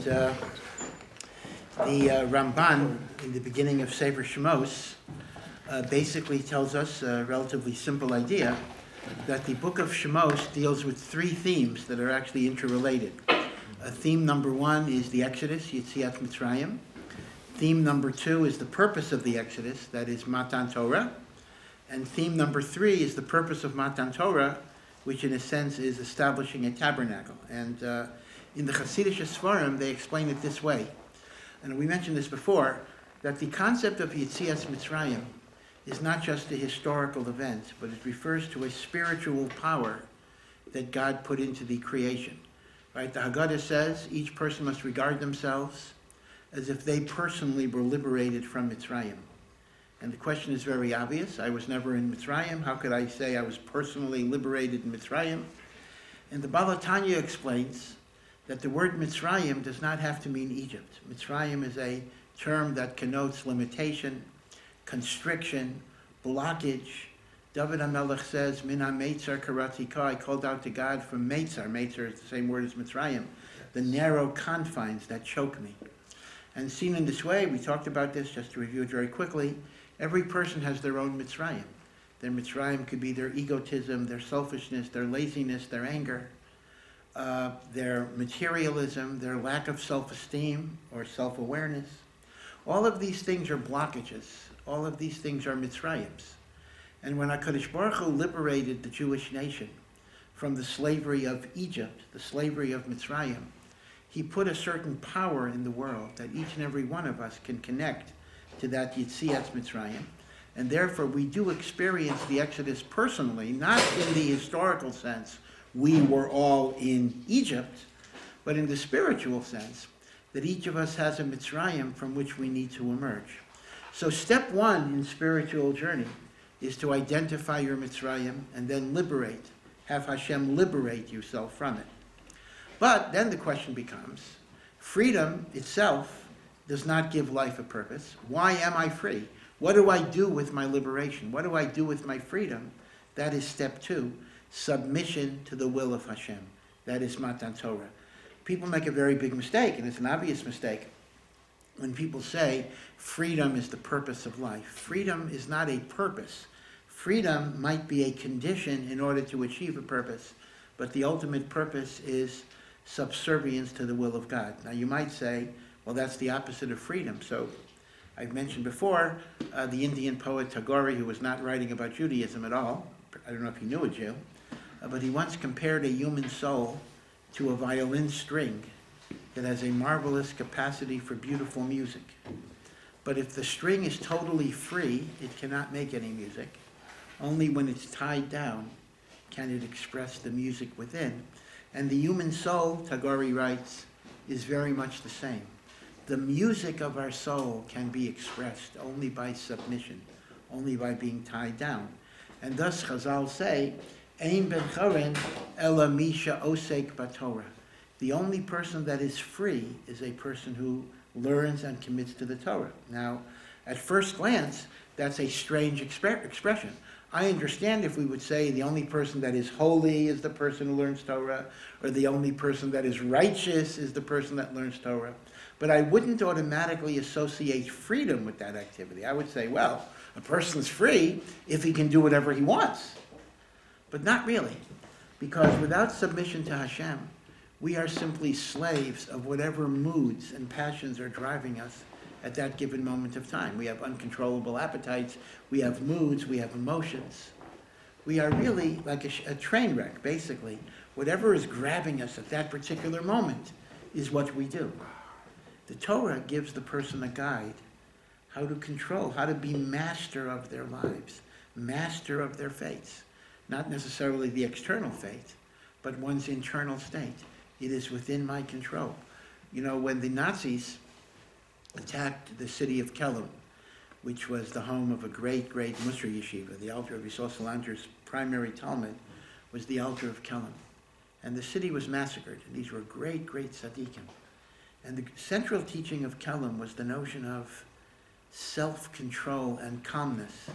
the Ramban, in the beginning of Sefer Shemos, basically tells us a relatively simple idea that the book of Shemos deals with three themes that are actually interrelated. Theme number one is the Exodus, Yetziat Mitzrayim. Theme number two is the purpose of the Exodus, that is Matan Torah. And theme number three is the purpose of Matan Torah, which in a sense is establishing a tabernacle. And in the Hasidic Sfarim, they explain it this way. And we mentioned this before, that the concept of Yetziat Mitzrayim is not just a historical event, but it refers to a spiritual power that God put into the creation. Right? The Haggadah says each person must regard themselves as if they personally were liberated from Mitzrayim. And the question is very obvious. I was never in Mitzrayim. How could I say I was personally liberated in Mitzrayim? And the Baal HaTanya explains that the word Mitzrayim does not have to mean Egypt. Mitzrayim is a term that connotes limitation, constriction, blockage. David HaMelech says, Min ha-Meitzar karatika, I called out to God from Meitzar. Meitzar is the same word as Mitzrayim. The narrow confines that choke me. And seen in this way, we talked about this, just to review it very quickly, every person has their own Mitzrayim. Their Mitzrayim could be their egotism, their selfishness, their laziness, their anger, their materialism, their lack of self-esteem or self-awareness. All of these things are blockages. All of these things are Mitzrayims. And when HaKadosh Baruch Hu liberated the Jewish nation from the slavery of Egypt, the slavery of Mitzrayim, he put a certain power in the world that each and every one of us can connect to that Yetziat Mitzrayim. And therefore we do experience the Exodus personally, not in the historical sense, we were all in Egypt, but in the spiritual sense, that each of us has a Mitzrayim from which we need to emerge. So step one in spiritual journey is to identify your Mitzrayim and then liberate, have Hashem liberate yourself from it. But then the question becomes, freedom itself does not give life a purpose. Why am I free? What do I do with my liberation? What do I do with my freedom? That is step two, submission to the will of Hashem. That is Matan Torah. People make a very big mistake, and it's an obvious mistake, when people say freedom is the purpose of life. Freedom is not a purpose. Freedom might be a condition in order to achieve a purpose, but the ultimate purpose is subservience to the will of God. Now you might say, well, that's the opposite of freedom. So I've mentioned before the Indian poet Tagore, who was not writing about Judaism at all. I don't know if he knew a Jew, but he once compared a human soul to a violin string that has a marvelous capacity for beautiful music. But if the string is totally free, it cannot make any music. Only when it's tied down can it express the music within. And the human soul, Tagore writes, is very much the same. The music of our soul can be expressed only by submission, only by being tied down. And thus Chazal say, Ein ben choren ela misha osek batorah. The only person that is free is a person who learns and commits to the Torah. Now, at first glance, that's a strange expression. I understand if we would say the only person that is holy is the person who learns Torah, or the only person that is righteous is the person that learns Torah. But I wouldn't automatically associate freedom with that activity. I would say, well, a person's free if he can do whatever he wants. But not really, because without submission to Hashem, we are simply slaves of whatever moods and passions are driving us at that given moment of time. We have uncontrollable appetites, we have moods, we have emotions. We are really like a train wreck, basically. Whatever is grabbing us at that particular moment is what we do. The Torah gives the person a guide, how to control, how to be master of their lives, master of their fates. Not necessarily the external fate, but one's internal state. It is within my control. You know, when the Nazis attacked the city of Kelm, which was the home of a great, great Musar yeshiva, the altar of Yisrael Salanter's primary Talmud was the altar of Kelm. And the city was massacred, and these were great, great tzaddikim. And the central teaching of Kelm was the notion of self-control and calmness,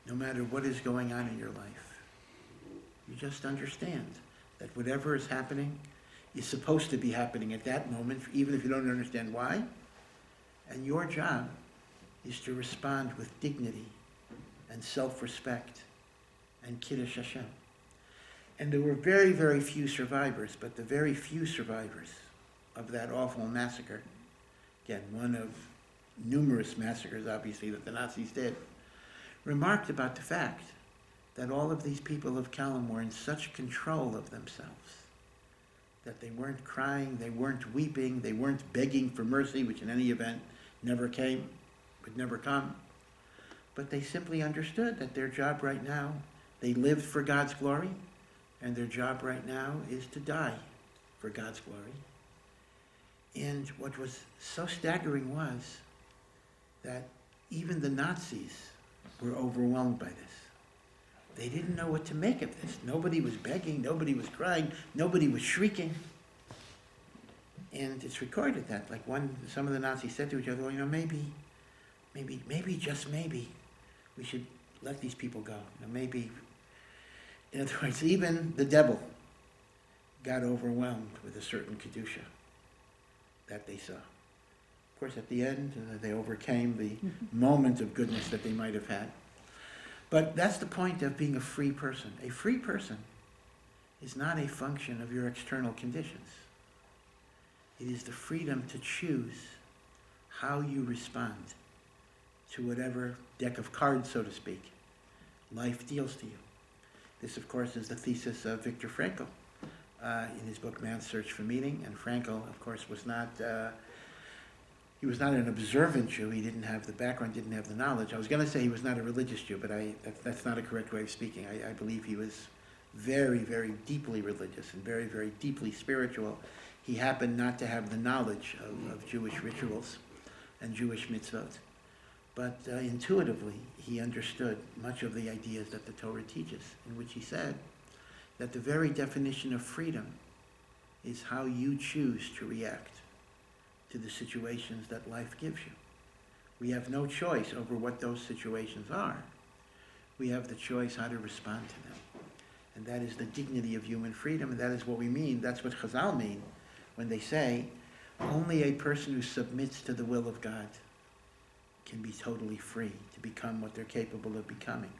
no matter what is going on in your life. You just understand that whatever is happening is supposed to be happening at that moment, even if you don't understand why. And your job is to respond with dignity and self-respect and Kiddush Hashem. And there were very, very few survivors, but the very few survivors of that awful massacre, again, one of numerous massacres, obviously, that the Nazis did, remarked about the fact that all of these people of Kelm were in such control of themselves that they weren't crying, they weren't weeping, they weren't begging for mercy, which in any event never came, would never come. But they simply understood that their job right now, they lived for God's glory, and their job right now is to die for God's glory. And what was so staggering was that even the Nazis were overwhelmed by this. They didn't know what to make of this. Nobody was begging, nobody was crying, nobody was shrieking. And it's recorded that, like some of the Nazis said to each other, well, maybe, just maybe, we should let these people go. Maybe, in other words, even the devil got overwhelmed with a certain Kedusha that they saw. Of course, at the end, they overcame the moment of goodness that they might have had. But that's the point of being a free person. A free person is not a function of your external conditions. It is the freedom to choose how you respond to whatever deck of cards, so to speak, life deals to you. This, of course, is the thesis of Viktor Frankl in his book Man's Search for Meaning. And Frankl, of course, was not he was not an observant Jew. He didn't have the background, didn't have the knowledge. I was going to say he was not a religious Jew, but that's not a correct way of speaking. I believe he was very, very deeply religious and very, very deeply spiritual. He happened not to have the knowledge of Jewish rituals and Jewish mitzvot. But intuitively, he understood much of the ideas that the Torah teaches, in which he said that the very definition of freedom is how you choose to react to the situations that life gives you. We have no choice over what those situations are. We have the choice how to respond to them. And that is the dignity of human freedom, and that is what we mean. That's what Chazal mean when they say, only a person who submits to the will of God can be totally free to become what they're capable of becoming.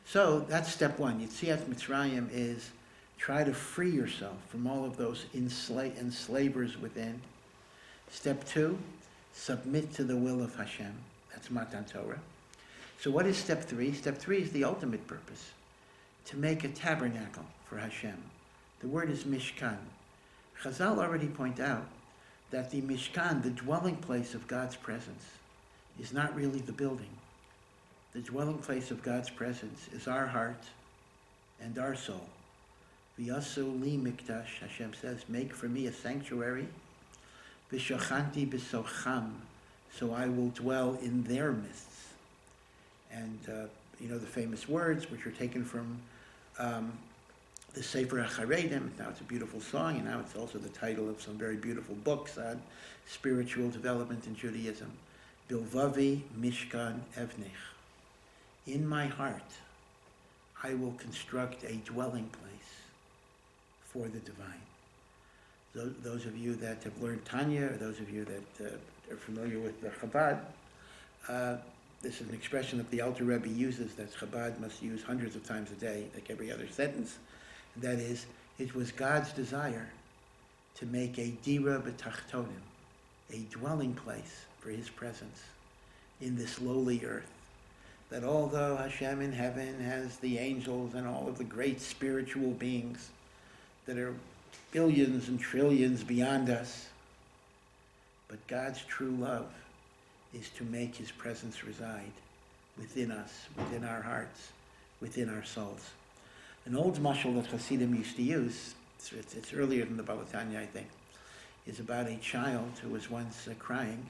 So that's step one. Yetziat Mitzrayim is try to free yourself from all of those enslavers within. Step two, submit to the will of Hashem. That's Matan Torah. So what is step three? Step three is the ultimate purpose, to make a tabernacle for Hashem. The word is Mishkan. Chazal already point out that the Mishkan, the dwelling place of God's presence, is not really the building. The dwelling place of God's presence is our heart and our soul. V'yasu li mikdash, Hashem says, make for me a sanctuary. V'shachanti b'socham, so I will dwell in their midst. And the famous words, which are taken from the Sefer HaCharedim. Now it's a beautiful song, and now it's also the title of some very beautiful books on spiritual development in Judaism. Bilvavi Mishkan Evnech. In my heart, I will construct a dwelling place for the divine. Those of you that have learned Tanya, or those of you that are familiar with the Chabad, this is an expression that the Alter Rebbe uses that Chabad must use hundreds of times a day, like every other sentence. And that is, it was God's desire to make a dira b'tachtonim, a dwelling place for his presence in this lowly earth. That although Hashem in heaven has the angels and all of the great spiritual beings that are billions and trillions beyond us, but God's true love is to make his presence reside within us, within our hearts, within our souls. An old mashal that Hasidim used to use, it's earlier than the Balatanya, I think, is about a child who was once crying,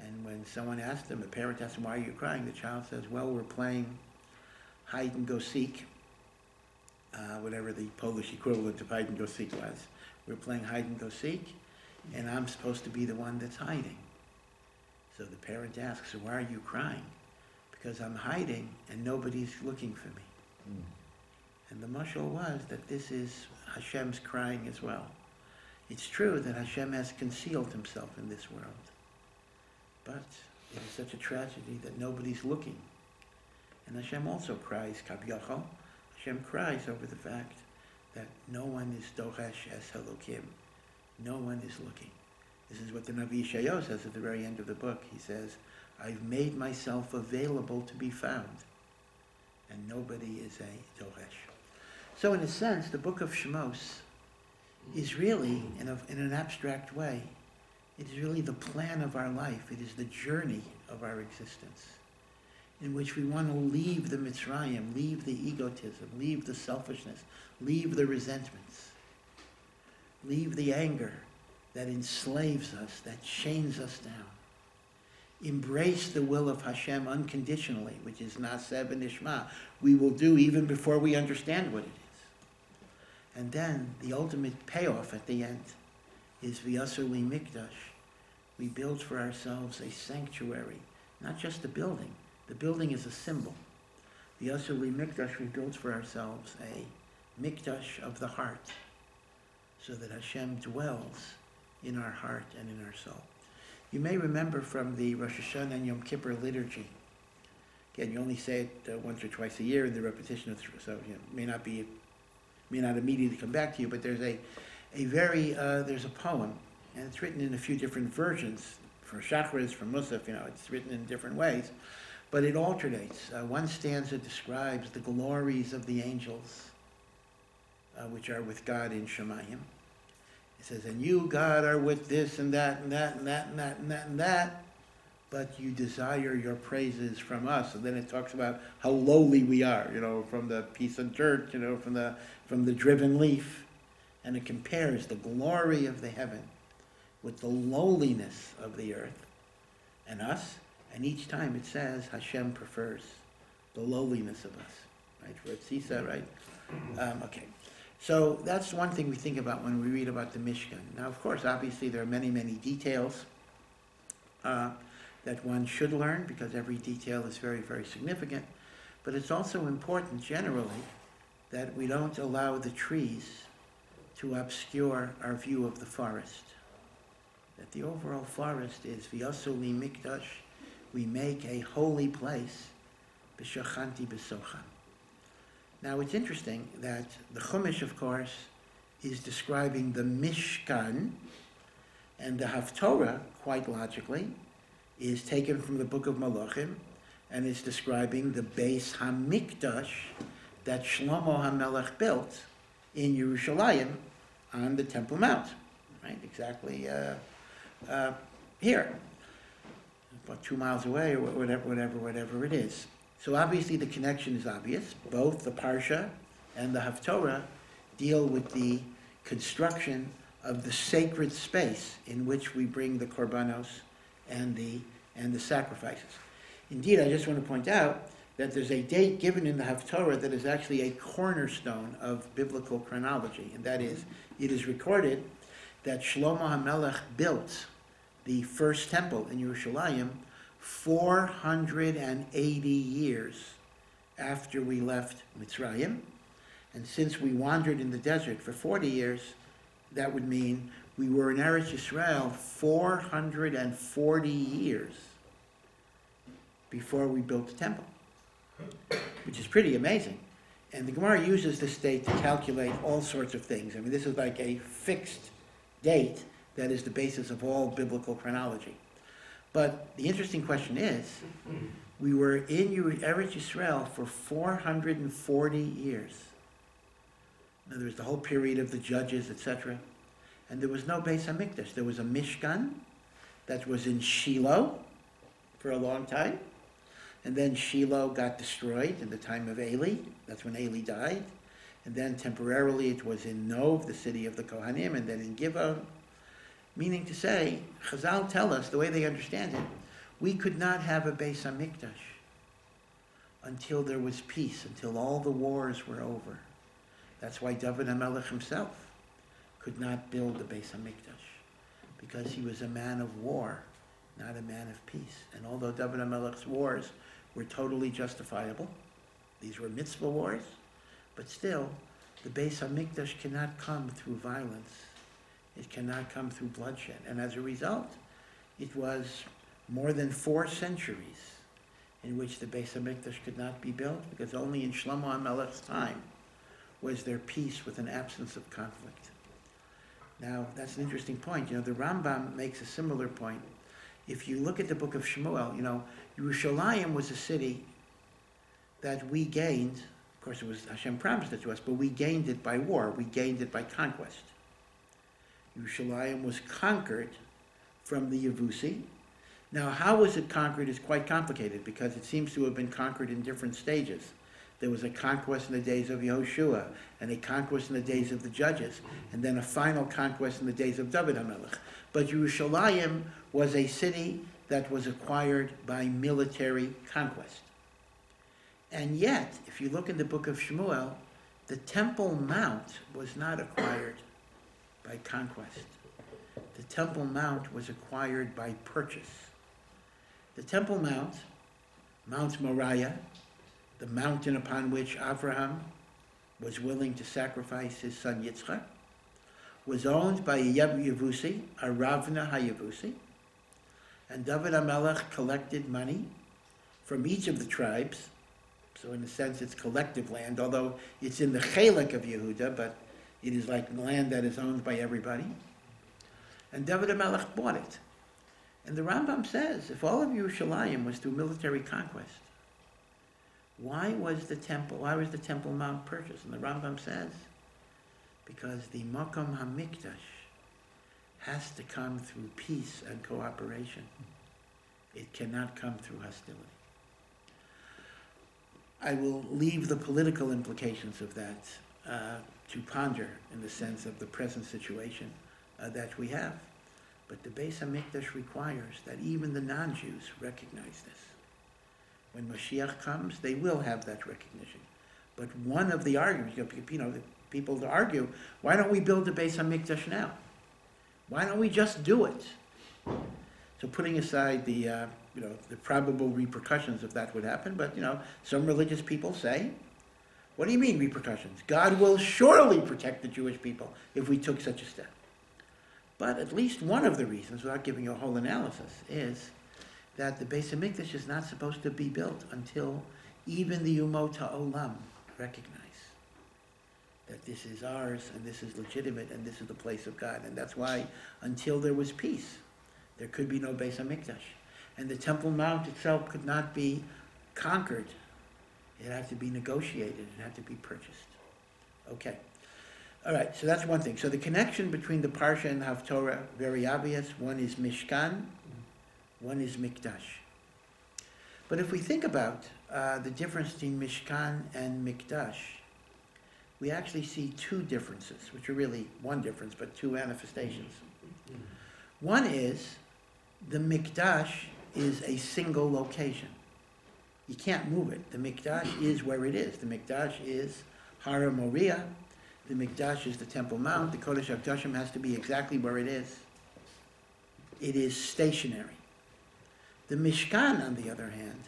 and when someone asked him, a parent asked him, why are you crying? The child says, well, we're playing hide and go seek, whatever the Polish equivalent of hide and go seek was. We're playing hide and go seek, and I'm supposed to be the one that's hiding. So the parent asks, so why are you crying? Because I'm hiding and nobody's looking for me. And the mashal was that this is Hashem's crying as well. It's true that Hashem has concealed himself in this world, but it is such a tragedy that nobody's looking. And Hashem also cries, Kavyachol. Hashem cries over the fact that no one is dochesh es Elokim. No one is looking. This is what the Navi Yeshayahu says at the very end of the book. He says, I've made myself available to be found, and nobody is a dochesh. So in a sense, the book of Shemos is really, in an abstract way, it is really the plan of our life. It is the journey of our existence, in which we want to leave the Mitzrayim, leave the egotism, leave the selfishness, leave the resentments, leave the anger that enslaves us, that chains us down. Embrace the will of Hashem unconditionally, which is Naseh v'nishma. We will do even before we understand what it is. And then the ultimate payoff at the end is V'yasur li mikdash. We build for ourselves a sanctuary, not just a building. The building is a symbol. V'yasur li mikdash, we build for ourselves a mikdash of the heart, so that Hashem dwells in our heart and in our soul. You may remember from the Rosh Hashanah and Yom Kippur liturgy. Again, you only say it once or twice a year in the repetition of, so may not immediately come back to you. But there's there's a poem, and it's written in a few different versions. For Shachris, for Musaf, it's written in different ways, but it alternates. One stanza describes the glories of the angels, which are with God in Shemayim. It says, and you, God, are with this and that and that and that and that and that and that, but you desire your praises from us. And then it talks about how lowly we are, from the piece of dirt, from the driven leaf. And it compares the glory of the heaven with the lowliness of the earth and us. And each time it says Hashem prefers the lowliness of us, right? For Sisa, right? Okay. So that's one thing we think about when we read about the Mishkan. Now, of course, obviously there are many, many details that one should learn, because every detail is very, very significant. But it's also important generally that we don't allow the trees to obscure our view of the forest. That the overall forest is V'yasur li mikdash, we make a holy place, b'shachanti b'socham. Now, it's interesting that the Chumash, of course, is describing the Mishkan, and the Haftorah, quite logically, is taken from the book of Malachim, and is describing the Beis HaMikdash that Shlomo HaMelech built in Yerushalayim on the Temple Mount, right? Exactly here, about 2 miles away, or whatever it is. So obviously the connection is obvious. Both the Parsha and the Haftorah deal with the construction of the sacred space in which we bring the korbanos and the sacrifices. Indeed, I just want to point out that there's a date given in the Haftorah that is actually a cornerstone of biblical chronology, and that is, it is recorded that Shlomo HaMelech built the first temple in Yerushalayim 480 years after we left Mitzrayim. And since we wandered in the desert for 40 years, that would mean we were in Eretz Yisrael 440 years before we built the temple, which is pretty amazing. And the Gemara uses this date to calculate all sorts of things. I mean, this is like a fixed date that is the basis of all biblical chronology. But the interesting question is, we were in Eretz Yisrael for 440 years. Now, there was the whole period of the judges, etc. And there was no Beis HaMikdash. There was a Mishkan that was in Shiloh for a long time. And then Shiloh got destroyed in the time of Eli. That's when Eli died. And then temporarily it was in Nov, the city of the Kohanim, and then in Givon. Meaning to say, Chazal tell us, the way they understand it, we could not have a Beis HaMikdash until there was peace, until all the wars were over. That's why David HaMelech himself could not build the Beis HaMikdash, because he was a man of war, not a man of peace. And although David HaMelech's wars were totally justifiable, these were mitzvah wars, but still, the Beis HaMikdash cannot come through violence. It cannot come through bloodshed. And as a result, it was more than 4 centuries in which the Beis HaMikdash could not be built, because only in Shlomo HaMelech's time was there peace with an absence of conflict. Now, that's an interesting point. The Rambam makes a similar point. If you look at the book of Shmuel, Yerushalayim was a city that we gained. Of course, it was Hashem promised it to us, but we gained it by war. We gained it by conquest. Yerushalayim was conquered from the Yevusi. Now, how was it conquered is quite complicated, because it seems to have been conquered in different stages. There was a conquest in the days of Yehoshua, and a conquest in the days of the judges, and then a final conquest in the days of David HaMelech. But Yerushalayim was a city that was acquired by military conquest. And yet, if you look in the book of Shmuel, the Temple Mount was not acquired by conquest. The Temple Mount was acquired by purchase. The Temple Mount, Mount Moriah, the mountain upon which Abraham was willing to sacrifice his son Yitzchak, was owned by a Yevusi, a Ravna HaYevusi, and David HaMelech collected money from each of the tribes. So in a sense it's collective land, although it's in the Chelek of Yehuda, but it is like land that is owned by everybody. And David HaMelech bought it. And the Rambam says, if all of Yerushalayim was through military conquest, why was the Temple Mount purchased? And the Rambam says, because the Makom HaMikdash has to come through peace and cooperation. It cannot come through hostility. I will leave the political implications of that to ponder in the sense of the present situation that we have. But the Beis HaMikdash requires that even the non-Jews recognize this. When Mashiach comes, they will have that recognition. But one of the arguments, the people to argue, why don't we build the Beis HaMikdash now? Why don't we just do it? So putting aside the probable repercussions if that would happen, but some religious people say, what do you mean repercussions? God will surely protect the Jewish people if we took such a step. But at least one of the reasons, without giving you a whole analysis, is that the Beis HaMikdash is not supposed to be built until even the Umot HaOlam recognize that this is ours and this is legitimate and this is the place of God. And that's why until there was peace, there could be no Beis HaMikdash. And the Temple Mount itself could not be conquered. It had to be negotiated. It had to be purchased. Okay. All right, so that's one thing. So the connection between the Parsha and Haftorah, very obvious. One is Mishkan, one is Mikdash. But if we think about the difference between Mishkan and Mikdash, we actually see 2 differences, which are really one difference, but 2 manifestations. One is the Mikdash is a single location. You can't move it. The Mikdash is where it is. The Mikdash is Har Moriah. The Mikdash is the Temple Mount. The Kodesh HaKodashim has to be exactly where it is. It is stationary. The Mishkan, on the other hand,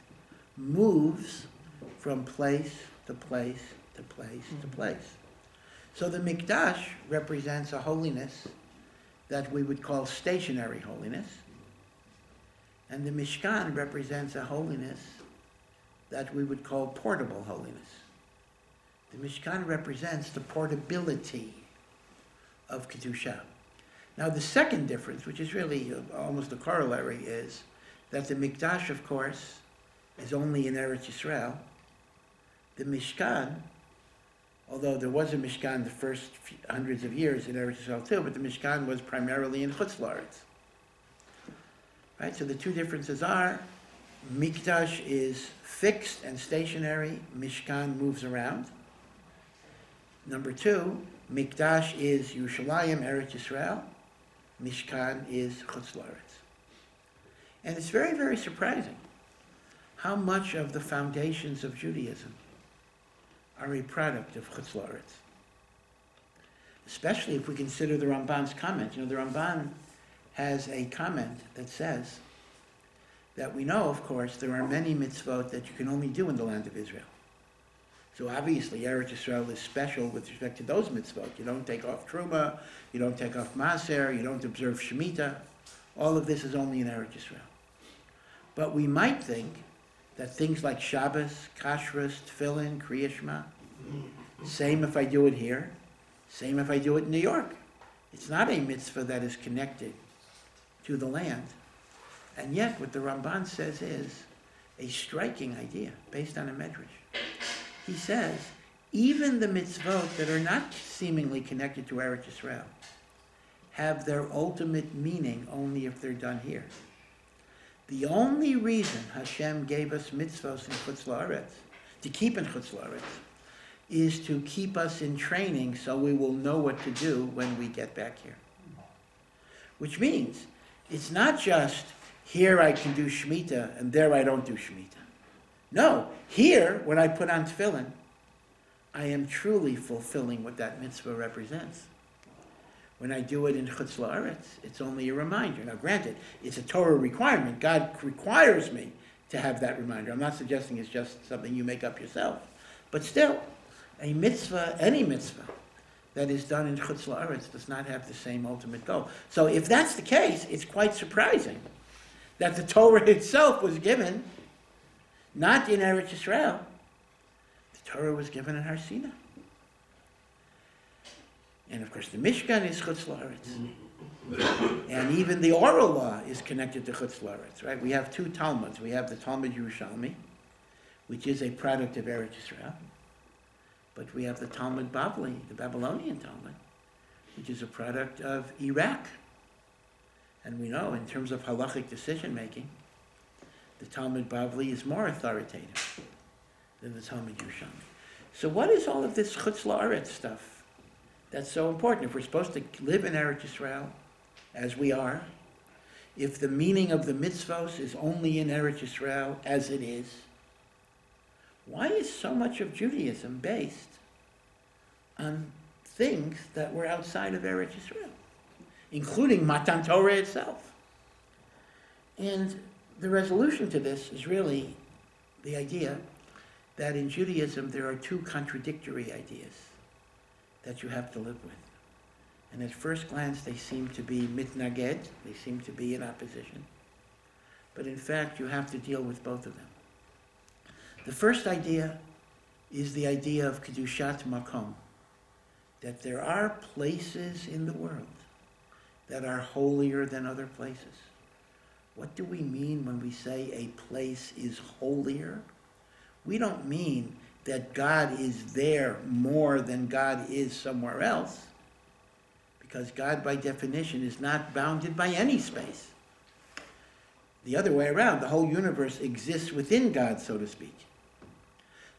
moves from place to place to place to place. So the Mikdash represents a holiness that we would call stationary holiness, and the Mishkan represents a holiness that we would call portable holiness. The Mishkan represents the portability of Kedusha. Now the second difference, which is really almost a corollary, is that the Mikdash, of course, is only in Eretz Yisrael. The Mishkan, although there was a Mishkan the first hundreds of years in Eretz Yisrael too, but the Mishkan was primarily in Chutz La'aretz. Right, so the 2 differences are, Mikdash is fixed and stationary, Mishkan moves around. Number 2, Mikdash is Yerushalayim, Eretz Yisrael, Mishkan is Chutz La'aretz. And it's very, very surprising how much of the foundations of Judaism are a product of Chutz La'aretz. Especially if we consider the Ramban's comment. The Ramban has a comment that says that we know, of course, there are many mitzvot that you can only do in the land of Israel. So obviously, Eretz Yisrael is special with respect to those mitzvot. You don't take off Terumah, you don't take off Maser, you don't observe Shemitah. All of this is only in Eretz Yisrael. But we might think that things like Shabbos, Kashrus, Tefillin, Kriya Shema, same if I do it here, same if I do it in New York. It's not a mitzvah that is connected to the land. And yet, what the Ramban says is a striking idea based on a medrash. He says, even the mitzvot that are not seemingly connected to Eretz Yisrael have their ultimate meaning only if they're done here. The only reason Hashem gave us mitzvos in Chutz La'aretz, to keep in Chutz La'aretz, is to keep us in training so we will know what to do when we get back here. Which means, it's not just, here I can do Shemitah and there I don't do Shemitah. No, here, when I put on tefillin, I am truly fulfilling what that mitzvah represents. When I do it in Chutz La'aretz, it's only a reminder. Now granted, it's a Torah requirement. God requires me to have that reminder. I'm not suggesting it's just something you make up yourself. But still, a mitzvah, any mitzvah, that is done in Chutz La'aretz does not have the same ultimate goal. So if that's the case, it's quite surprising that the Torah itself was given not in Eretz Yisrael. The Torah was given in Har Sinai. And of course the Mishkan is Chutz La'aretz. And even the oral law is connected to Chutz La'aretz, right? We have two Talmuds. We have the Talmud Yerushalmi, which is a product of Eretz Yisrael. But we have the Talmud Bavli, the Babylonian Talmud, which is a product of Iraq. And we know, in terms of halachic decision-making, the Talmud Bavli is more authoritative than the Talmud Yerushalmi. So what is all of this Chutz La'aretz stuff that's so important? If we're supposed to live in Eretz Yisrael, as we are, if the meaning of the mitzvos is only in Eretz Yisrael, as it is, why is so much of Judaism based on things that were outside of Eretz Yisrael, including Matan Torah itself? And the resolution to this is really the idea that in Judaism there are two contradictory ideas that you have to live with. And at first glance they seem to be mitnaged, they seem to be in opposition. But in fact you have to deal with both of them. The first idea is the idea of Kedushat Makom, that there are places in the world that are holier than other places. What do we mean when we say a place is holier? We don't mean that God is there more than God is somewhere else, because God by definition is not bounded by any space. The other way around, the whole universe exists within God, so to speak.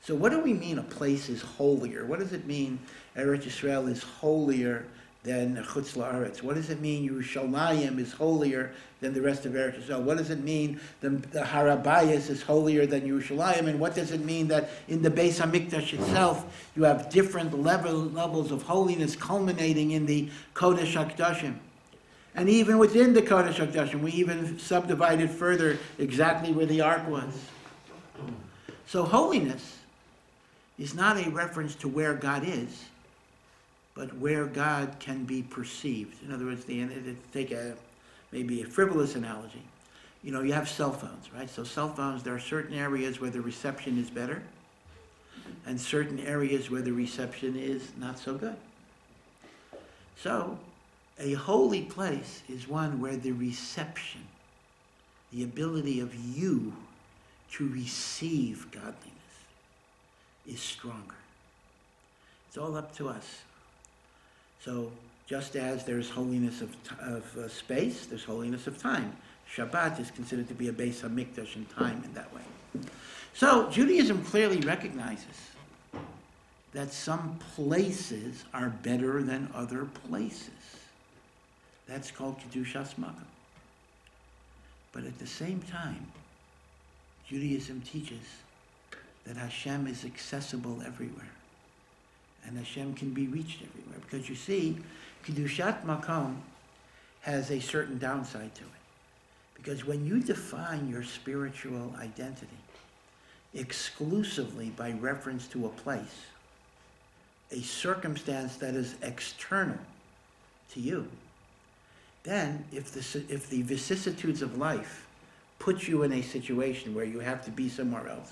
So what do we mean a place is holier? What does it mean Eretz Yisrael is holier than Chutz La'aretz? What does it mean Yerushalayim is holier than the rest of Eretz Yisrael? What does it mean the Harabayas is holier than Yerushalayim? And what does it mean that in the Beis HaMikdash itself you have different levels of holiness culminating in the Kodesh HaKadoshim? And even within the Kodesh HaKadoshim, we even subdivided further exactly where the ark was. So holiness is not a reference to where God is, but where God can be perceived. In other words, to take maybe a frivolous analogy, you know, you have cell phones, right? So cell phones, there are certain areas where the reception is better, and certain areas where the reception is not so good. So a holy place is one where the reception, the ability of you to receive godliness, is stronger. It's all up to us. So just as there's holiness of space, there's holiness of time. Shabbat is considered to be a Beis HaMikdash in time in that way. So Judaism clearly recognizes that some places are better than other places. That's called Kedushas Makom. But at the same time, Judaism teaches that Hashem is accessible everywhere. And Hashem can be reached everywhere. Because you see, Kedushat Makom has a certain downside to it. Because when you define your spiritual identity, exclusively by reference to a place, a circumstance that is external to you, then if the vicissitudes of life put you in a situation where you have to be somewhere else,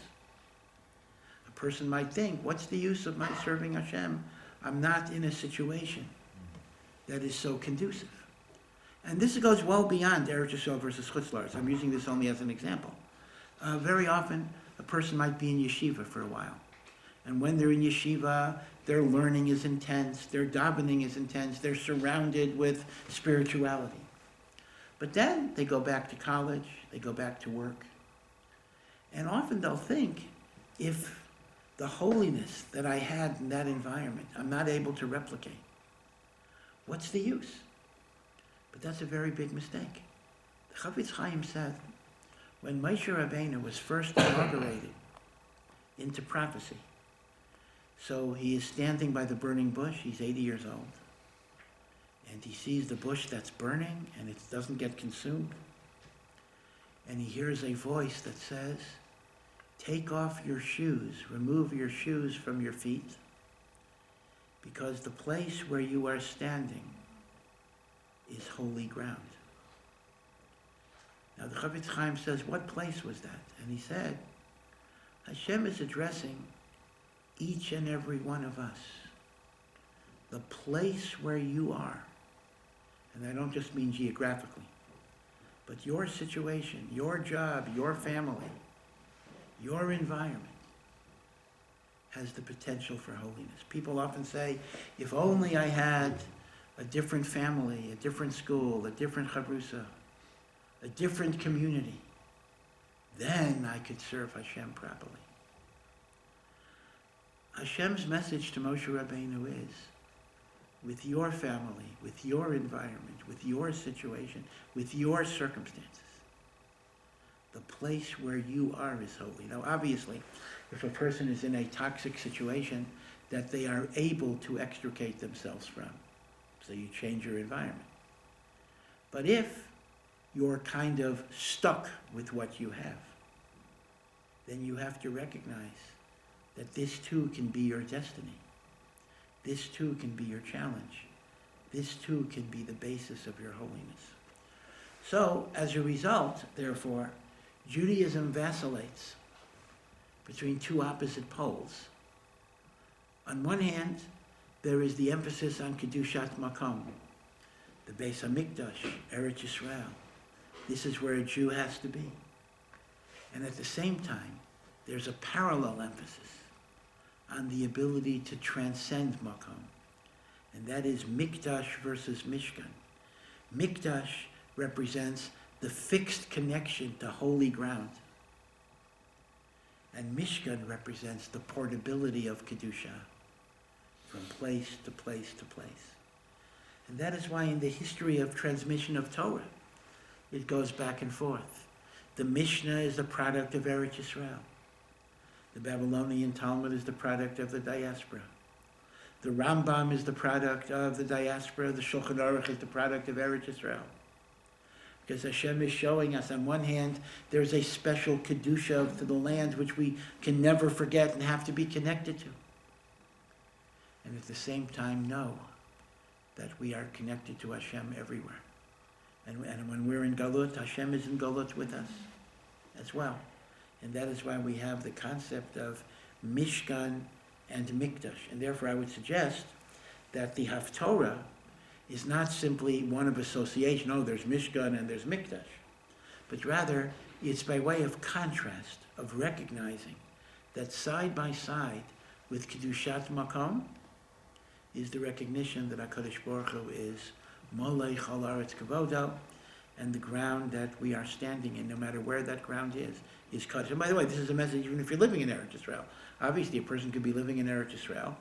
a person might think, what's the use of my serving Hashem? I'm not in a situation that is so conducive. And this goes well beyond Eretz Yisrael versus Chutz La'aretz. I'm using this only as an example. Very often, a person might be in yeshiva for a while. And when they're in yeshiva, their learning is intense, their davening is intense, they're surrounded with spirituality. But then they go back to college, they go back to work. And often they'll think, if the holiness that I had in that environment, I'm not able to replicate, what's the use? But that's a very big mistake. The Chafetz Chaim said, when Moshe Rabbeinu was first inaugurated into prophecy, so he is standing by the burning bush, he's 80 years old, and he sees the bush that's burning and it doesn't get consumed, and he hears a voice that says, take off your shoes, remove your shoes from your feet, because the place where you are standing is holy ground. Now the Chafetz Chaim says, what place was that? And he said, Hashem is addressing each and every one of us. The place where you are, and I don't just mean geographically, but your situation, your job, your family, your environment has the potential for holiness. People often say, if only I had a different family, a different school, a different chavrusa, a different community, then I could serve Hashem properly. Hashem's message to Moshe Rabbeinu is, with your family, with your environment, with your situation, with your circumstances, the place where you are is holy. Now, obviously, if a person is in a toxic situation that they are able to extricate themselves from, so you change your environment. But if you're kind of stuck with what you have, then you have to recognize that this too can be your destiny. This too can be your challenge. This too can be the basis of your holiness. So, as a result, therefore, Judaism vacillates between two opposite poles. On one hand, there is the emphasis on Kedushat Makom, the Beis HaMikdash, Eretz Yisrael. This is where a Jew has to be. And at the same time, there's a parallel emphasis on the ability to transcend Makom, and that is Mikdash versus Mishkan. Mikdash represents the fixed connection to holy ground, and Mishkan represents the portability of Kedusha from place to place to place. And that is why in the history of transmission of Torah, it goes back and forth. The Mishnah is the product of Eretz Yisrael. The Babylonian Talmud is the product of the diaspora. The Rambam is the product of the diaspora. The Shulchan Aruch is the product of Eretz Yisrael. Because Hashem is showing us, on one hand, there's a special Kedusha to the land which we can never forget and have to be connected to. And at the same time, know that we are connected to Hashem everywhere. And when we're in Galut, Hashem is in Galut with us as well. And that is why we have the concept of Mishkan and Mikdash. And therefore I would suggest that the Haftorah is not simply one of association, oh, there's Mishkan and there's Mikdash, but rather it's by way of contrast, of recognizing that side by side with Kedushat Makom is the recognition that HaKadosh Baruch Hu is Molei Chol Aretz Kavodo, and the ground that we are standing in, no matter where that ground is Kaddish. And by the way, this is a message even if you're living in Eretz Yisrael. Obviously, a person could be living in Eretz Yisrael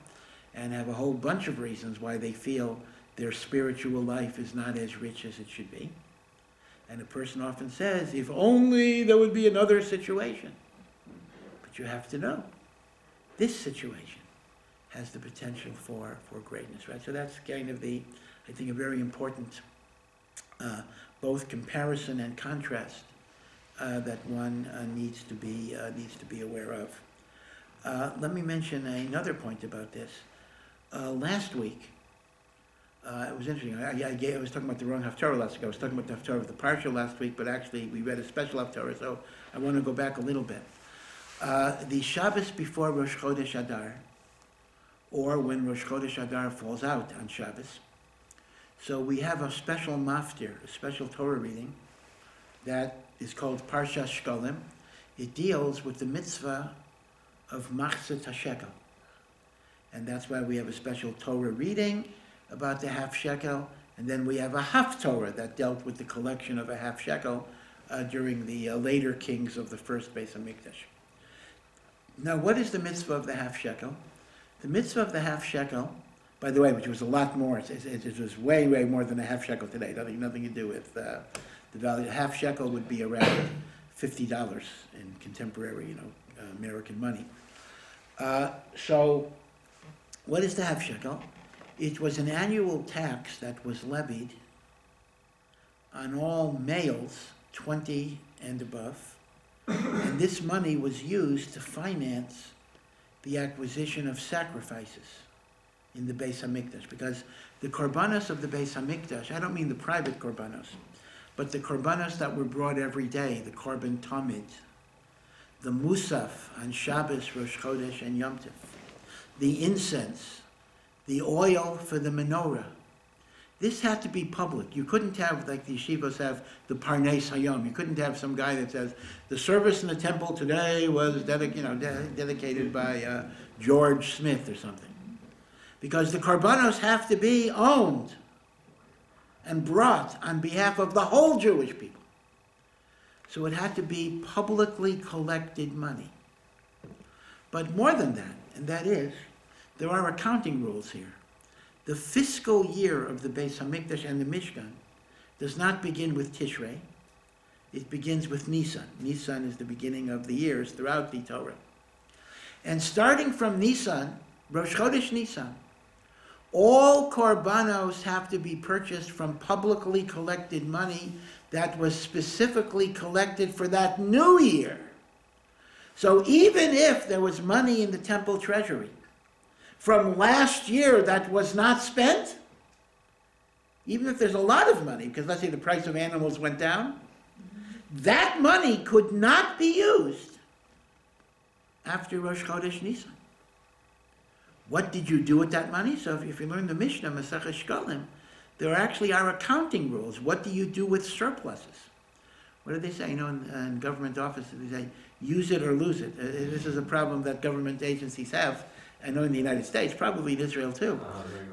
and have a whole bunch of reasons why they feel their spiritual life is not as rich as it should be. And a person often says, if only there would be another situation. But you have to know, this situation has the potential for greatness, right? So that's kind of I think, a very important both comparison and contrast that one needs to be aware of. Let me mention another point about this. Last week, it was interesting. I was talking about the wrong Haftorah last week. I was talking about the Haftorah of the Parsha last week, but actually we read a special Haftorah, so I want to go back a little bit. The Shabbos before Rosh Chodesh Adar, or when Rosh Chodesh Adar falls out on Shabbos, so we have a special maftir, a special Torah reading, that is called Parshat Shkolim. It deals with the mitzvah of Machzit HaShekel. And that's why we have a special Torah reading about the half shekel, and then we have a Haftorah that dealt with the collection of a half shekel during the later kings of the first Beis HaMikdash. Now, what is the mitzvah of the half shekel? The mitzvah of the half shekel, by the way, which was a lot more, it was way, way more than a half shekel today, nothing to do with the value. Half shekel would be around $50 in contemporary, American money. So, what is the half shekel? It was an annual tax that was levied on all males 20 and above, and this money was used to finance the acquisition of sacrifices in the Beis HaMikdash, because the korbanos of the Beis HaMikdash, I don't mean the private korbanos, but the korbanos that were brought every day, the korban tamid, the musaf on Shabbos, Rosh Chodesh, and Yom Tov, the incense, the oil for the menorah. This had to be public. You couldn't have, like the yeshivos have, the Parnes Hayom. You couldn't have some guy that says, the service in the temple today was dedicated by George Smith or something. Because the korbanos have to be owned and brought on behalf of the whole Jewish people. So it had to be publicly collected money. But more than that, and that is, there are accounting rules here. The fiscal year of the Beis HaMikdash and the Mishkan does not begin with Tishrei. It begins with Nisan. Nisan is the beginning of the years throughout the Torah. And starting from Nisan, Rosh Chodesh Nisan, all korbanos have to be purchased from publicly collected money that was specifically collected for that new year. So even if there was money in the temple treasury from last year that was not spent, even if there's a lot of money, because let's say the price of animals went down, that money could not be used after Rosh Chodesh Nisan. What did you do with that money? So if you learn the Mishnah, Masechah Shkolim, there actually are accounting rules. What do you do with surpluses? What do they say? In government offices, they say, use it or lose it. This is a problem that government agencies have. I know in the United States, probably in Israel too,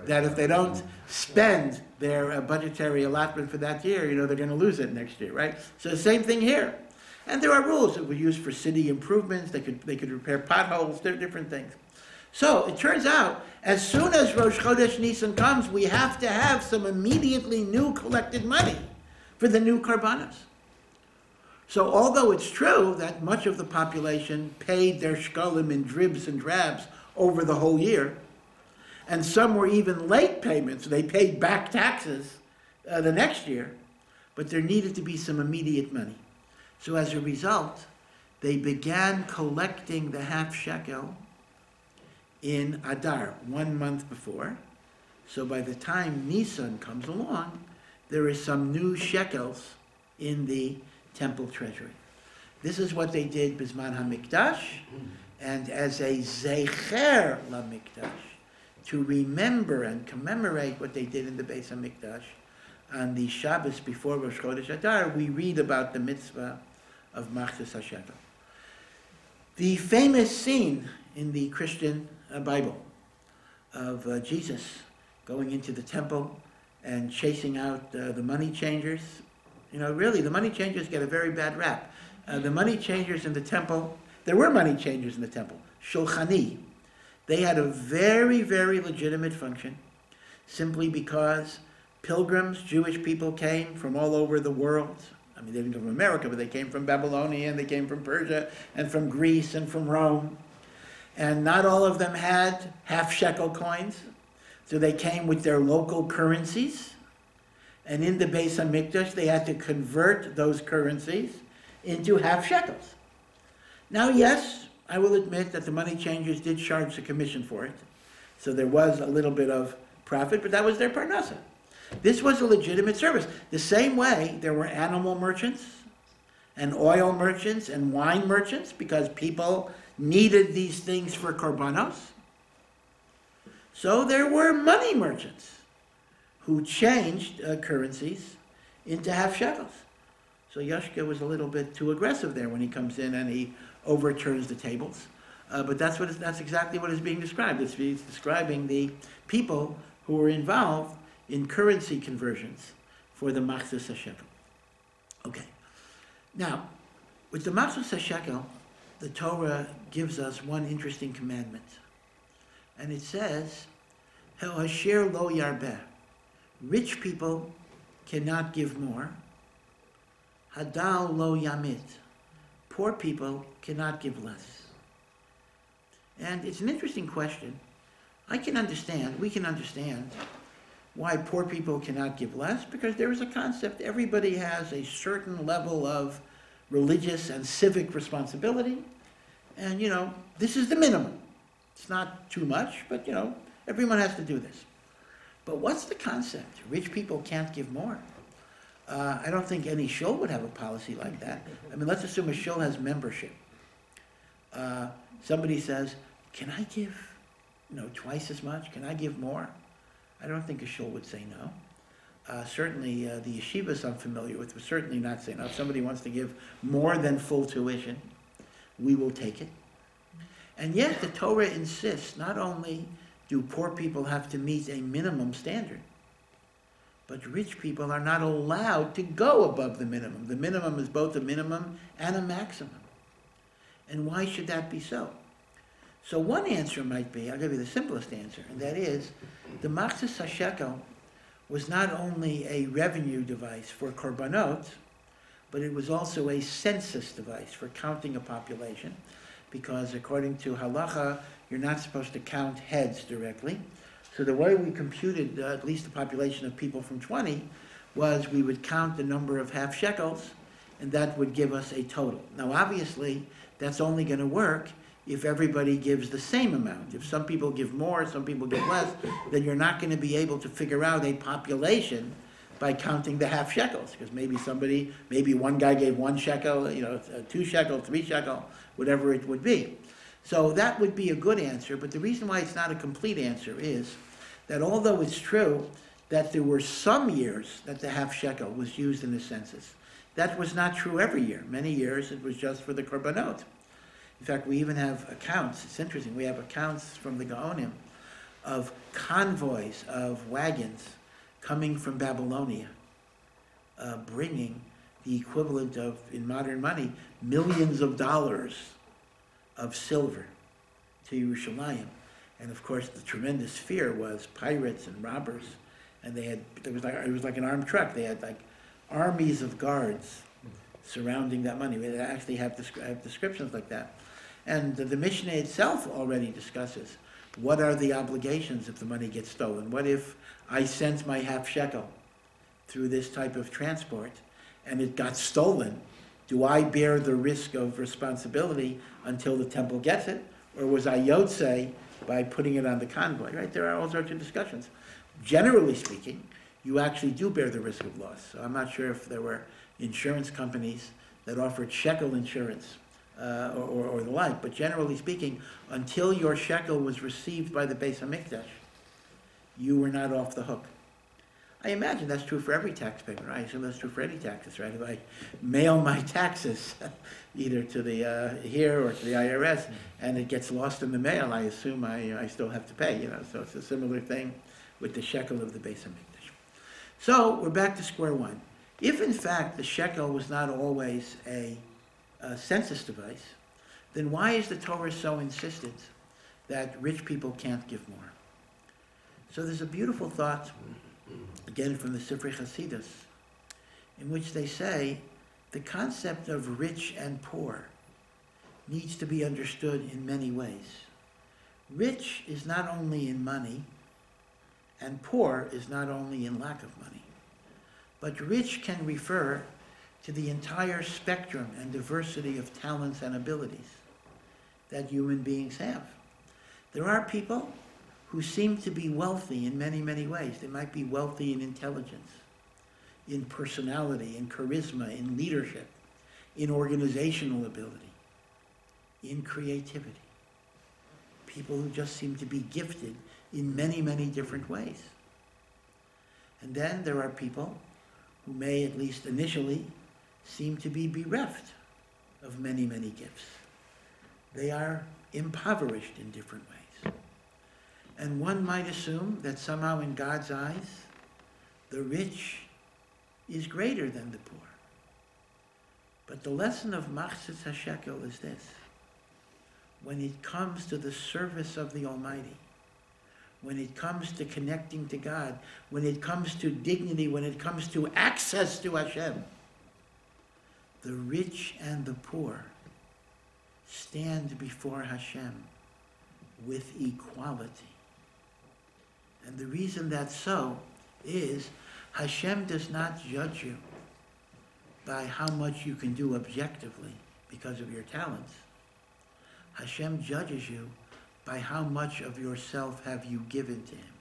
that if they don't spend their budgetary allotment for that year, they're going to lose it next year, right? So the same thing here. And there are rules that were used for city improvements. They could repair potholes, different things. So it turns out, as soon as Rosh Chodesh Nisan comes, we have to have some immediately new collected money for the new korbanos. So although it's true that much of the population paid their shkolim in dribs and drabs over the whole year, and some were even late payments, they paid back taxes the next year, but there needed to be some immediate money. So as a result, they began collecting the half shekel in Adar, 1 month before. So by the time Nisan comes along, there is some new shekels in the temple treasury. This is what they did Bisman HaMikdash, and as a Zecher LaMikdash, to remember and commemorate what they did in the Beis HaMikdash, on the Shabbos before Rosh Chodesh Adar, we read about the mitzvah of Machzis HaShekel. The famous scene in the Christian Bible of Jesus going into the temple and chasing out the money changers. Really, the money changers get a very bad rap. The money changers in the temple, there were money changers in the temple, Shulchani. They had a very, very legitimate function, simply because pilgrims, Jewish people, came from all over the world. I mean, they didn't come from America, but they came from Babylonia, and they came from Persia, and from Greece, and from Rome. And not all of them had half shekel coins, so they came with their local currencies. And in the Beis HaMikdash, they had to convert those currencies into half shekels. Now, yes, I will admit that the money changers did charge the commission for it. So there was a little bit of profit, but that was their parnasa. This was a legitimate service. The same way there were animal merchants and oil merchants and wine merchants because people needed these things for korbanos. So there were money merchants who changed currencies into half shekels. So Yoshka was a little bit too aggressive there when he comes in and he overturns the tables. But that's exactly what is being described. It's describing the people who were involved in currency conversions for the Machzos HaShekel. Okay. Now, with the Machzos HaShekel, the Torah gives us one interesting commandment. And it says, Ha'asher lo yarbeh. Rich people cannot give more. Hadal lo yamit. Poor people cannot give less. And it's an interesting question. We can understand why poor people cannot give less, because there is a concept, everybody has a certain level of religious and civic responsibility, and this is the minimum. It's not too much, but everyone has to do this. But what's the concept? Rich people can't give more. I don't think any shul would have a policy like that. I mean, let's assume a shul has membership. Somebody says, can I give, twice as much? Can I give more? I don't think a shul would say no. Certainly the yeshivas I'm familiar with would certainly not say no. If somebody wants to give more than full tuition, we will take it. And yet the Torah insists not only do poor people have to meet a minimum standard, but rich people are not allowed to go above the minimum. The minimum is both a minimum and a maximum. And why should that be so? So one answer might be, I'll give you the simplest answer, and that is, the Machzos HaShekel was not only a revenue device for korbanot, but it was also a census device for counting a population, because according to halacha, you're not supposed to count heads directly. So the way we computed at least the population of people from 20 was we would count the number of half shekels, and that would give us a total. Now obviously, that's only going to work if everybody gives the same amount. If some people give more, some people give less, then you're not going to be able to figure out a population by counting the half shekels, because maybe one guy gave 1 shekel, 2 shekel, 3 shekel, whatever it would be. So that would be a good answer, but the reason why it's not a complete answer is that although it's true that there were some years that the half shekel was used in the census, that was not true every year. Many years it was just for the korbanot. In fact, we even have accounts, it's interesting, we have accounts from the Gaonim of convoys of wagons coming from Babylonia, bringing the equivalent of, in modern money, millions of dollars of silver to Yerushalayim. And of course, the tremendous fear was pirates and robbers, and it was like an armed truck. They had like armies of guards surrounding that money. They actually have descriptions like that. And the Mishnah itself already discusses what are the obligations if the money gets stolen. What if I sent my half shekel through this type of transport and it got stolen? Do I bear the risk of responsibility until the temple gets it? Or was I yotze by putting it on the convoy, right? There are all sorts of discussions. Generally speaking, you actually do bear the risk of loss. So I'm not sure if there were insurance companies that offered shekel insurance or the like, but generally speaking, until your shekel was received by the Beis HaMikdash, you were not off the hook. I imagine that's true for every taxpayer. I assume that's true for any taxes, right? If I mail my taxes either to the here or to the IRS and it gets lost in the mail, I assume I still have to pay, So it's a similar thing with the shekel of the Beis HaMikdash. So we're back to square one. If in fact the shekel was not always a census device, then why is the Torah so insistent that rich people can't give more? So there's a beautiful thought, again from the Sifrei Chasidus, in which they say the concept of rich and poor needs to be understood in many ways. Rich is not only in money, and poor is not only in lack of money. But rich can refer to the entire spectrum and diversity of talents and abilities that human beings have. There are people who seem to be wealthy in many, many ways. They might be wealthy in intelligence, in personality, in charisma, in leadership, in organizational ability, in creativity. People who just seem to be gifted in many, many different ways. And then there are people who may, at least initially, seem to be bereft of many, many gifts. They are impoverished in different ways. And one might assume that somehow in God's eyes, the rich is greater than the poor. But the lesson of Matricis Shekel is this: when it comes to the service of the Almighty, when it comes to connecting to God, when it comes to dignity, when it comes to access to Hashem, the rich and the poor stand before Hashem with equality. And the reason that's so is Hashem does not judge you by how much you can do objectively because of your talents. Hashem judges you by how much of yourself have you given to him.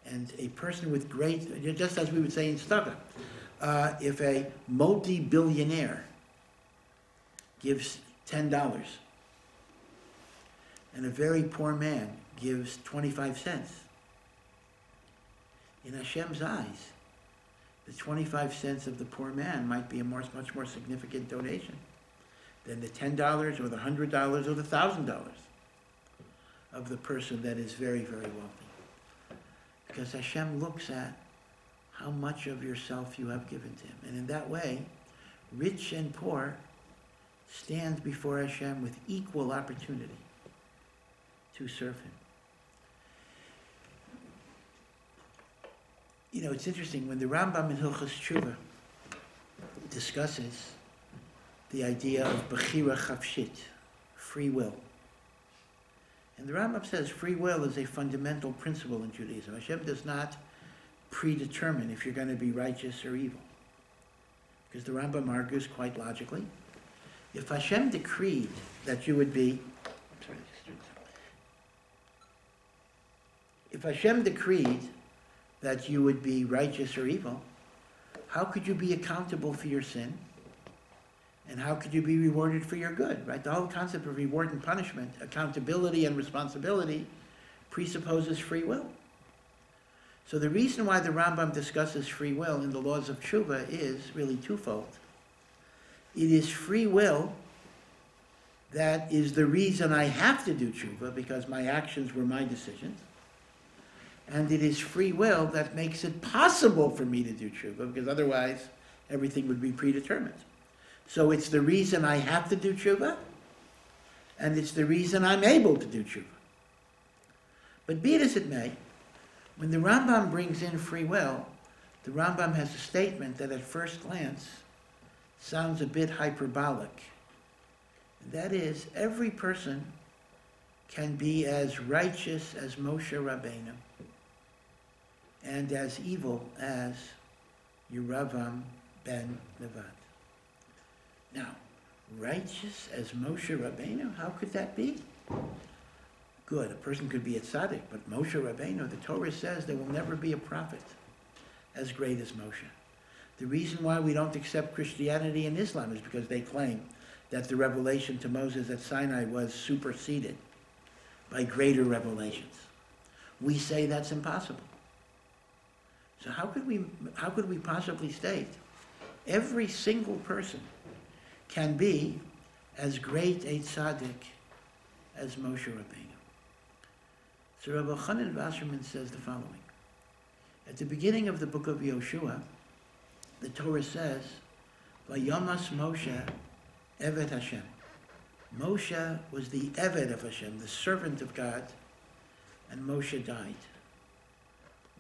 And a person with great, just as we would say in Tzedakah, if a multi-billionaire gives $10 and a very poor man gives 25 cents, in Hashem's eyes, the 25 cents of the poor man might be a much more significant donation than the $10 or the $100 or the $1,000 of the person that is very, very wealthy. Because Hashem looks at how much of yourself you have given to him. And in that way, rich and poor stand before Hashem with equal opportunity to serve him. You know, it's interesting, when the Rambam in Hilchos Tshuva discusses the idea of Bechira Chafshit, free will. And the Rambam says free will is a fundamental principle in Judaism. Hashem does not predetermine if you're going to be righteous or evil. Because the Rambam argues quite logically, if Hashem decreed that you would be, if Hashem decreed that you would be righteous or evil, how could you be accountable for your sin? And how could you be rewarded for your good, right? The whole concept of reward and punishment, accountability and responsibility, presupposes free will. So the reason why the Rambam discusses free will in the laws of Tshuva is really twofold. It is free will that is the reason I have to do Tshuva, because my actions were my decisions. And it is free will that makes it possible for me to do Tshuva, because otherwise everything would be predetermined. So it's the reason I have to do Tshuva, and it's the reason I'm able to do Tshuva. But be it as it may, when the Rambam brings in free will, the Rambam has a statement that at first glance sounds a bit hyperbolic. And that is, every person can be as righteous as Moshe Rabbeinu and as evil as Yeravam ben Nevat. Now, righteous as Moshe Rabbeinu, how could that be? Good, a person could be a tzaddik, but Moshe Rabbeinu, the Torah says there will never be a prophet as great as Moshe. The reason why we don't accept Christianity and Islam is because they claim that the revelation to Moses at Sinai was superseded by greater revelations. We say that's impossible. So how could we possibly state every single person can be as great a tzaddik as Moshe Rabbeinu? So Rabbi Chanan Wasserman says the following. At the beginning of the book of Yoshua, the Torah says, Vayamas Moshe Eved Hashem. Moshe was the Eved of Hashem, the servant of God, and Moshe died.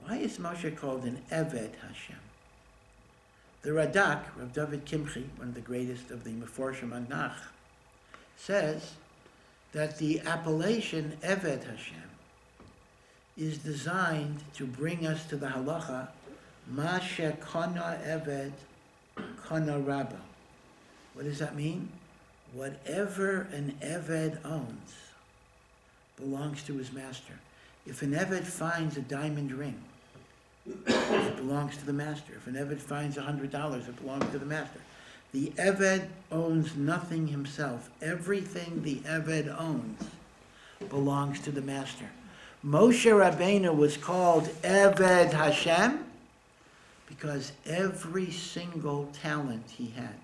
Why is Moshe called an Eved Hashem? The Radak, Rav David Kimchi, one of the greatest of the Meforshim on Nach, says that the appellation Eved Hashem is designed to bring us to the halacha, Ma shekana Eved chana rabba. What does that mean? Whatever an Eved owns belongs to his master. If an Eved finds a diamond ring, it belongs to the master. If an Eved finds $100, it belongs to the master. The Eved owns nothing himself. Everything the Eved owns belongs to the master. Moshe Rabbeinu was called Eved Hashem because every single talent he had,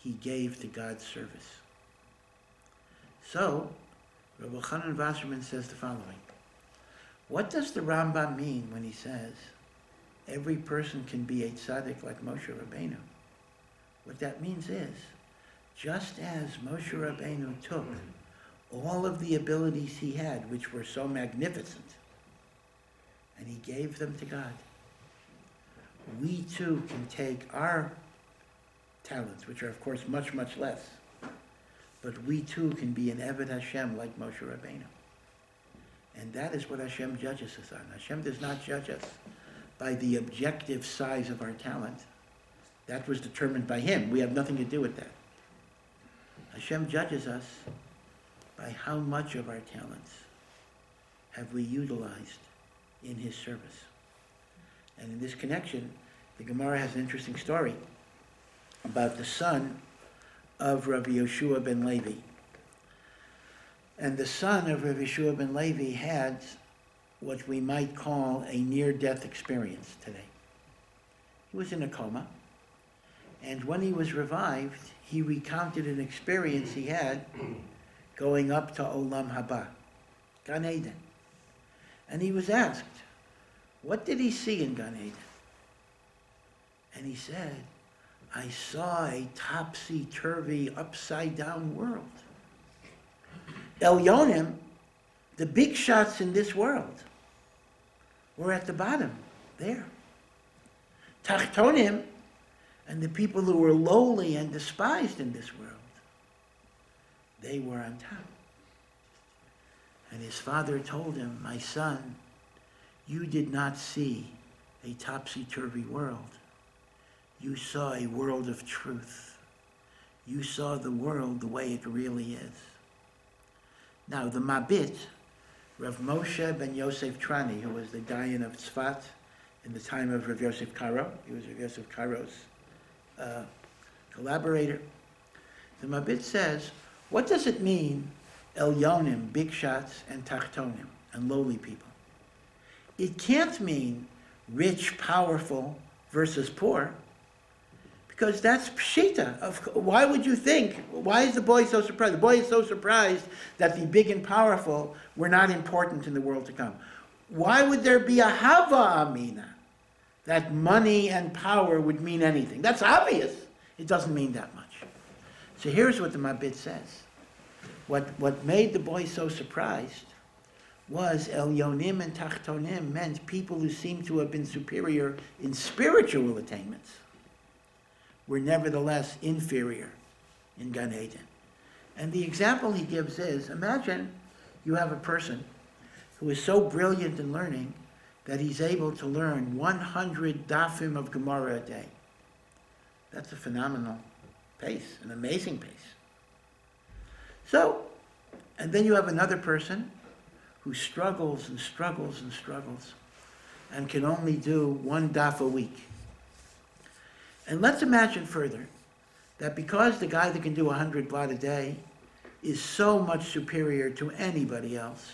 he gave to God's service. So, Rabbi Chanan Wasserman says the following. What does the Rambam mean when he says every person can be a tzaddik like Moshe Rabbeinu? What that means is, just as Moshe Rabbeinu took all of the abilities he had, which were so magnificent, and he gave them to God, we too can take our talents, which are of course much, much less, but we too can be an Eved Hashem like Moshe Rabbeinu. And that is what Hashem judges us on. Hashem does not judge us by the objective size of our talent. That was determined by him. We have nothing to do with that. Hashem judges us by how much of our talents have we utilized in his service. And in this connection, the Gemara has an interesting story about the son of Rabbi Yoshua ben Levi. And the son of Rabbi Yoshua ben Levi had what we might call a near-death experience today. He was in a coma, and when he was revived, he recounted an experience he had going up to Olam Haba, Gan Eden. And he was asked, what did he see in Gan Eden? And he said, I saw a topsy-turvy, upside-down world. Elyonim, the big shots in this world, were at the bottom, there. Tachtonim, and the people who were lowly and despised in this world, they were on top. And his father told him, my son, you did not see a topsy-turvy world. You saw a world of truth. You saw the world the way it really is. Now, the Mabit, Rav Moshe ben Yosef Trani, who was the Dayan of Tzfat in the time of Rav Yosef Karo, he was Rav Yosef Karo's collaborator. The Mabit says, what does it mean, Elyonim, big shots, and Tachtonim, and lowly people? It can't mean rich, powerful versus poor, because that's pshita. Why would you think, why is the boy so surprised? The boy is so surprised that the big and powerful were not important in the world to come. Why would there be a hava amina that money and power would mean anything? That's obvious. It doesn't mean that much. So here's what the Mabit says. What made the boy so surprised was Elyonim and Tachtonim meant people who seemed to have been superior in spiritual attainments were nevertheless inferior in Gan Eden. And the example he gives is, imagine you have a person who is so brilliant in learning that he's able to learn 100 dafim of Gemara a day. That's a phenomenal pace, an amazing pace. So, and then you have another person who struggles and struggles and struggles and can only do one daf a week. And let's imagine further that because the guy that can do 100 blot a day is so much superior to anybody else,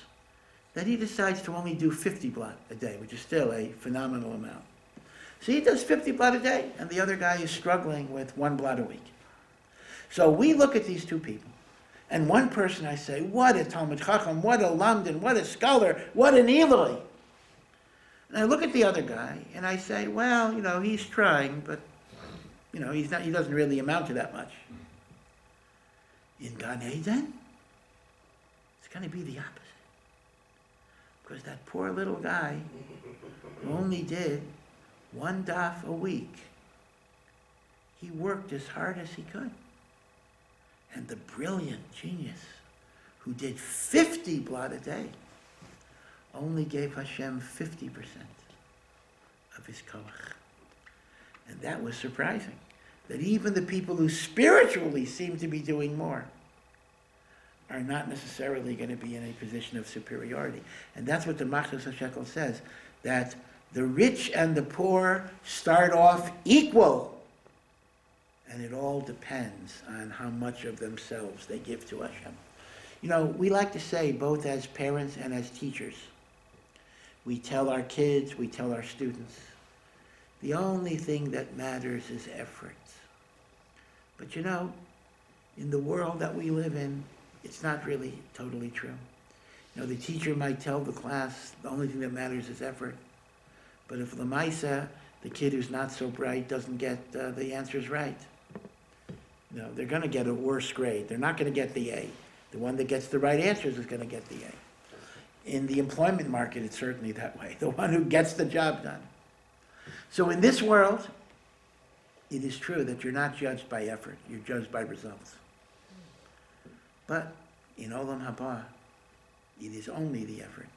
that he decides to only do 50 blot a day, which is still a phenomenal amount. So he does 50 blot a day, and the other guy is struggling with 1 blot a week. So we look at these two people, and one person I say, what a Talmud Chacham, what a Lamdan, what a scholar, what an Eli. And I look at the other guy, and I say, well, he's trying, but he doesn't really amount to that much. In Gan Eden, it's going to be the opposite. Because that poor little guy who only did 1 daf a week, he worked as hard as he could. And the brilliant genius who did 50 blot a day only gave Hashem 50% of his koach. And that was surprising. that even the people who spiritually seem to be doing more are not necessarily going to be in a position of superiority. And that's what the Matricis of Shekel says, that the rich and the poor start off equal. And it all depends on how much of themselves they give to Hashem. You know, we like to say, both as parents and as teachers, we tell our kids, we tell our students, the only thing that matters is effort. But you know, in the world that we live in, it's not really totally true. You know, the teacher might tell the class, the only thing that matters is effort. But if Lamaisa, the kid who's not so bright, doesn't get the answers right, you know, they're going to get a worse grade. They're not going to get the A. The one that gets the right answers is going to get the A. In the employment market, it's certainly that way. The one who gets the job done. So in this world, it is true that you're not judged by effort. You're judged by results. But in Olam Haba, it is only the effort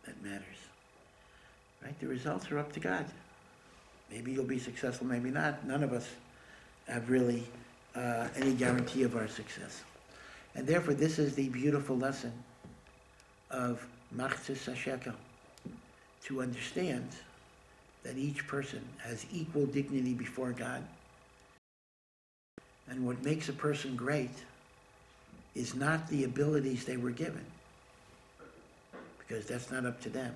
that matters. Right? The results are up to God. Maybe you'll be successful, maybe not. None of us have really any guarantee of our success. And therefore, this is the beautiful lesson of Matricis HaShekel, to understand that each person has equal dignity before God. And what makes a person great is not the abilities they were given, because that's not up to them,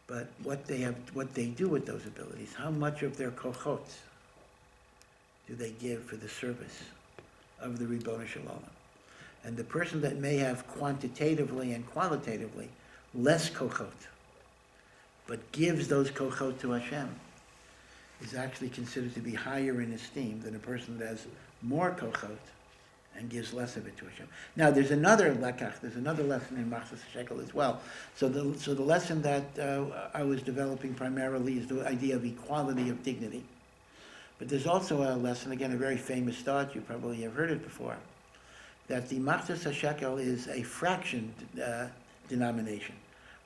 but what they do with those abilities. How much of their Cocodes do they give for the service of the Ribono Shel Olam? And the person that may have quantitatively and qualitatively less Cocodes, but gives those Cocodes to Hashem, is actually considered to be higher in esteem than a person that has more Cocodes and gives less of it to Hashem. Now, there's another lekach, there's another lesson in Matricis Shekel as well. So the lesson that I was developing primarily is the idea of equality of dignity. But there's also a lesson, again, a very famous thought, you probably have heard it before, that the Matricis Shekel is a fraction denomination.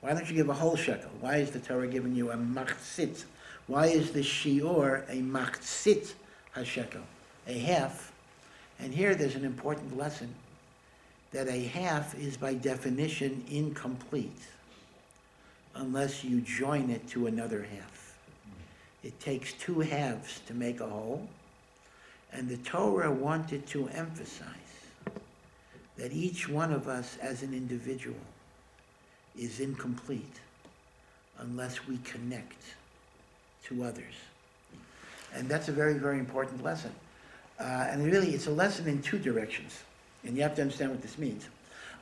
Why don't you give a whole shekel? Why is the Torah giving you a machzit? Why is the shiur a machzit hashekel, a half? And here there's an important lesson, that a half is by definition incomplete unless you join it to another half. It takes two halves to make a whole, and the Torah wanted to emphasize that each one of us as an individual is incomplete unless we connect to others. And that's a very, very important lesson. And really, it's a lesson in two directions. And you have to understand what this means.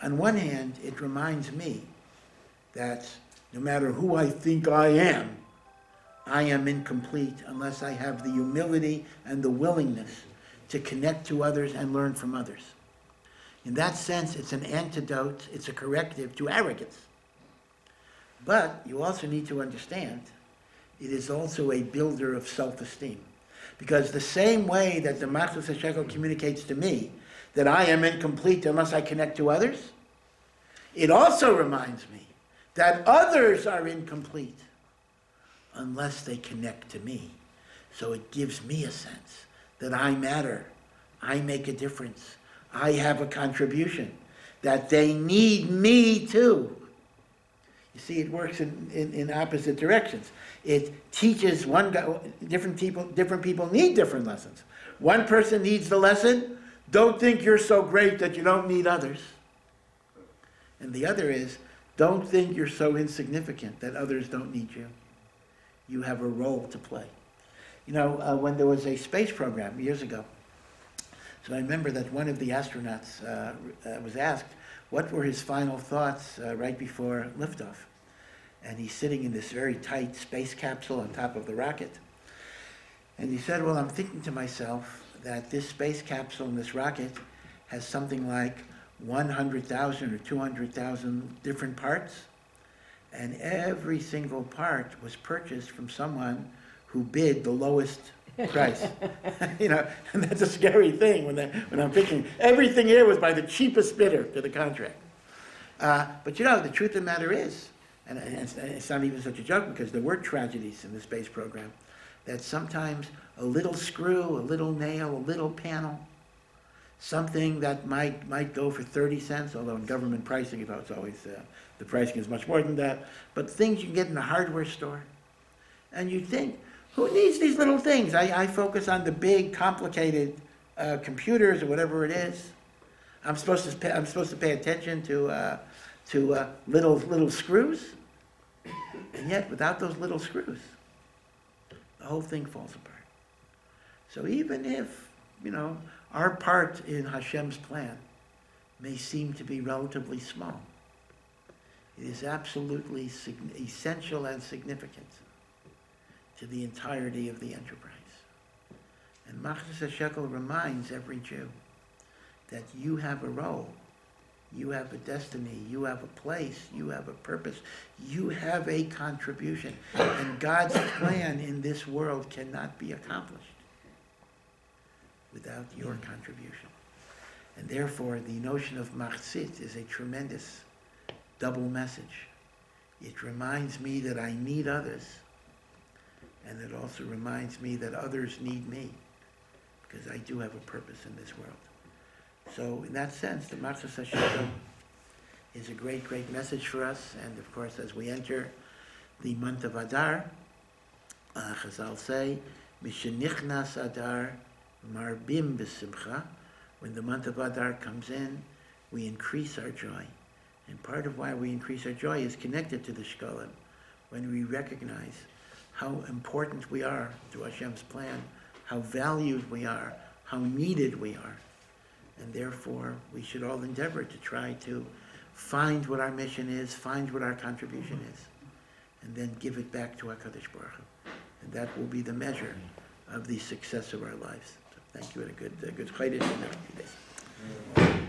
On one hand, it reminds me that no matter who I think I am incomplete unless I have the humility and the willingness to connect to others and learn from others. In that sense, it's an antidote, it's a corrective to arrogance. But you also need to understand, it is also a builder of self-esteem. Because the same way that the Matricis HaShekel communicates to me that I am incomplete unless I connect to others, it also reminds me that others are incomplete unless they connect to me. So it gives me a sense that I matter, I make a difference, I have a contribution, that they need me too. You see, it works in opposite directions. It teaches different people need different lessons. One person needs the lesson, don't think you're so great that you don't need others. And the other is, don't think you're so insignificant that others don't need you. You have a role to play. You know, when there was a space program years ago, so I remember that one of the astronauts was asked, what were his final thoughts right before liftoff? And he's sitting in this very tight space capsule on top of the rocket. And he said, well, I'm thinking to myself that this space capsule and this rocket has something like 100,000 or 200,000 different parts. And every single part was purchased from someone who bid the lowest price. You know, and that's a scary thing when I'm thinking, everything here was by the cheapest bidder to the contract. But you know, the truth of the matter is, and it's not even such a joke because there were tragedies in the space program, that sometimes a little screw, a little nail, a little panel, something that might go for 30 cents, although in government pricing, it's always, the pricing is much more than that, but things you can get in a hardware store. And you think, who needs these little things? I focus on the big, complicated computers or whatever it is. I'm supposed to pay attention to little screws, and yet without those little screws, the whole thing falls apart. So even if, our part in Hashem's plan may seem to be relatively small, it is absolutely essential and significant to the entirety of the enterprise. And Matricis Shekel reminds every Jew that you have a role, you have a destiny, you have a place, you have a purpose, you have a contribution. And God's plan in this world cannot be accomplished without your contribution. And therefore, the notion of Matricis is a tremendous double message. It reminds me that I need others, and it also reminds me that others need me, because I do have a purpose in this world. So in that sense, the Matricis Shekel is a great, great message for us. And of course, as we enter the month of Adar, Chazal say, Mishenichnas Adar marbim b'simcha. When the month of Adar comes in, we increase our joy. And part of why we increase our joy is connected to the Shekalim, when we recognize how important we are to Hashem's plan, how valued we are, how needed we are. And therefore, we should all endeavor to try to find what our mission is, find what our contribution is, and then give it back to HaKadosh Baruch Hu. And that will be the measure of the success of our lives. So thank you, and a good Chateau in a few days.